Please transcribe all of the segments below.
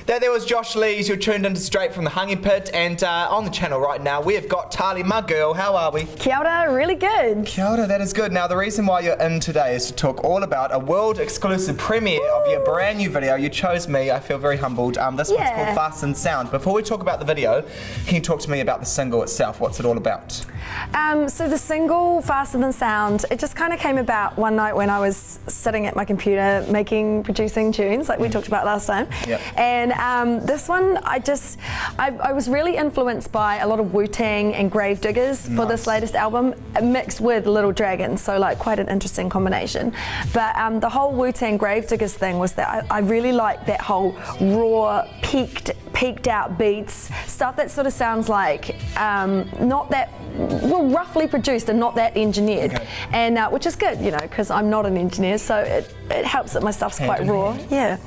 There was Josh Lees. You're tuned into straight from the Hanging Pit, and on the channel right now we have got Tali, my girl. How are we? Kia ora, really good. Kia ora, that is good. Now the reason why you're in today is to talk all about a world exclusive premiere of your brand new video. You chose me. I feel very humbled. This one's called Fast and Sound. Before we talk about the video, can you talk to me about the single itself? What's it all about? So the single Faster Than Sound, it just kind of came about one night when I was sitting at my computer producing tunes like we talked about last time. Yep. And this one, I was really influenced by a lot of Wu-Tang and Gravediggers for this latest album, mixed with Little Dragon, so like quite an interesting combination. But the whole Wu-Tang Gravediggers thing was that I really like that whole raw, peaked out beats, stuff that sort of sounds like not that, well, roughly produced and not that engineered, and which is good, you know, because I'm not an engineer, so it helps that my stuff's quite raw. Yeah.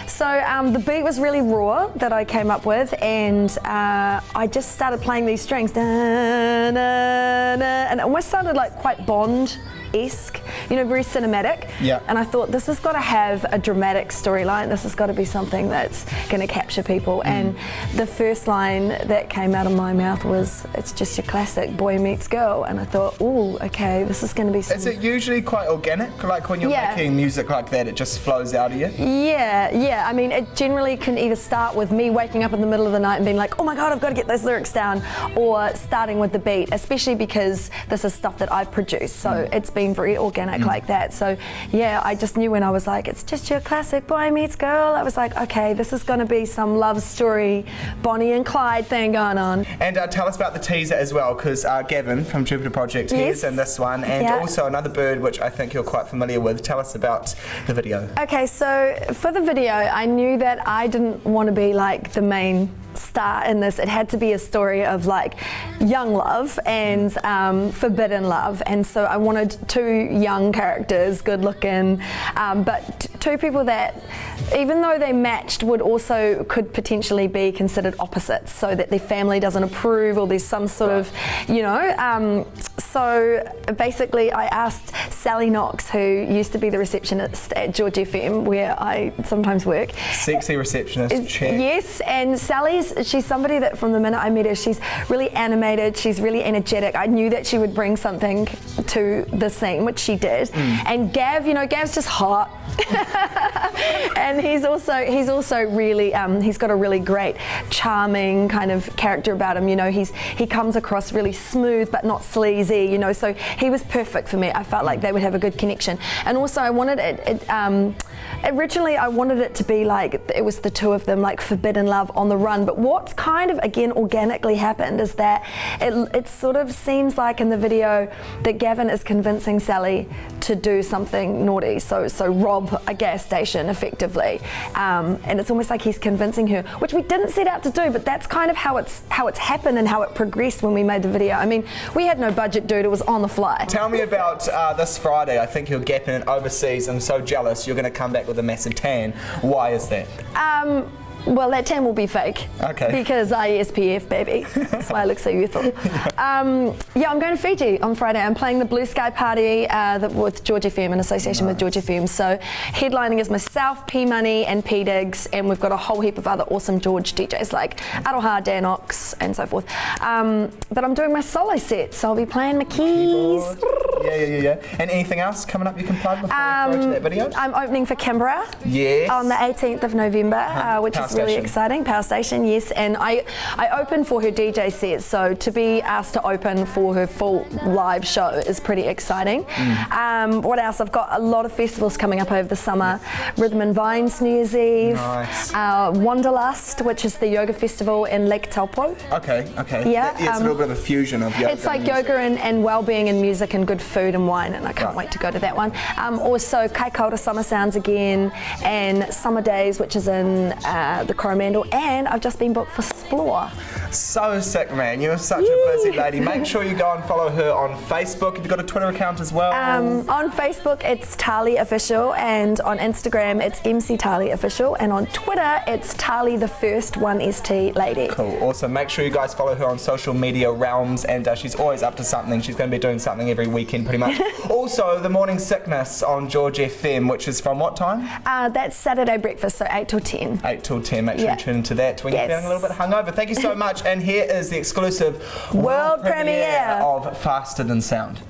So the beat was really raw that I came up with, and I just started playing these strings, and it almost sounded like quite Bond-esque, you know, very cinematic. Yeah. And I thought, this has got to have a dramatic storyline. This has got to be something that's going to capture people. And the first line that came out of my mouth was, "It's just your classic boy meets girl." And I thought, ooh, okay, this is going to be something. Is it usually quite organic? Like when you're making music like that, it just flows out of you? Yeah. I mean, it generally can either start with me waking up in the middle of the night and being like, oh my God, I've got to get those lyrics down, or starting with the beat, especially because this is stuff that I've produced. So it's been very organic like that. So yeah, I just knew when I was like, it's just your classic boy meets girl, I was like, okay, this is going to be some love story, Bonnie and Clyde thing going on. And tell us about the teaser as well, because Gavin from Jupiter Project, he's in this one, and also Another Bird, which I think you're quite familiar with. Tell us about the video. Okay, so for the video, I knew that I didn't want to be like the main star in this. It had to be a story of like young love and forbidden love, and so I wanted two young characters, good looking, but two people that, even though they matched, could potentially be considered opposites, so that their family doesn't approve, or there's some sort of, you know. So basically I asked Sally Knox, who used to be the receptionist at George FM, where I sometimes work. Sexy receptionist, check. Yes, and she's somebody that from the minute I met her, she's really animated, she's really energetic. I knew that she would bring something to the scene, which she did. And Gav, you know, Gav's just hot. And he's also really, he's got a really great, charming kind of character about him. You know, he comes across really smooth but not sleazy, you know, so he was perfect for me. I felt like they would have a good connection. And also I wanted originally I wanted it to be like, it was the two of them, like forbidden love on the run. But what's kind of, again, organically happened is that it sort of seems like in the video that Gavin is convincing Sally to do something naughty, so rob a gas station effectively, and it's almost like he's convincing her, which we didn't set out to do, but that's kind of how it's happened and how it progressed when we made the video. I mean, we had no budget, dude, it was on the fly. Tell me about this Friday. I think you're gapping it overseas. I'm so jealous. You're going to come back with a massive tan. Why is that? Well, that tan will be fake. Okay. Because I SPF, baby. That's why I look so youthful. Yeah, I'm going to Fiji on Friday. I'm playing the Blue Sky Party with George FM, in association with George FM. So headlining is myself, P Money and P Diggs, and we've got a whole heap of other awesome George DJs like Aroha, Dan Ox, and so forth. But I'm doing my solo set, so I'll be playing my keys. Yeah. And anything else coming up you can plug before we go to that video? I'm opening for Canberra on the 18th of November, which is really exciting. Power Station, yes. And I opened for her DJ set, so to be asked to open for her full live show is pretty exciting. What else? I've got a lot of festivals coming up over the summer. Rhythm and Vines New Year's Eve. Nice. Wanderlust, which is the yoga festival in Lake Taupo. Okay. Yeah. It's a little bit of a fusion of yoga. It's like yoga and well-being and music and good food and wine, and I can't wait to go to that one. Also Kai Kaura Summer Sounds again, and Summer Days, which is in the Coromandel, and I've just been booked for Splore. So sick, man. You're such a busy lady. Make sure you go and follow her on Facebook. Have you got a Twitter account as well? On Facebook, it's Tali Official, and on Instagram, it's MC Tali Official, and on Twitter, it's Tali the First 1ST Lady. Cool. Also, make sure you guys follow her on social media realms, and she's always up to something. She's going to be doing something every weekend, pretty much. Also, The Morning Sickness on George FM, which is from what time? That's Saturday breakfast, so 8 till 10. 8 till 10. Make sure you tune into that when you're feeling a little bit hungover. Thank you so much. And here is the exclusive world premiere of Faster Than Sound.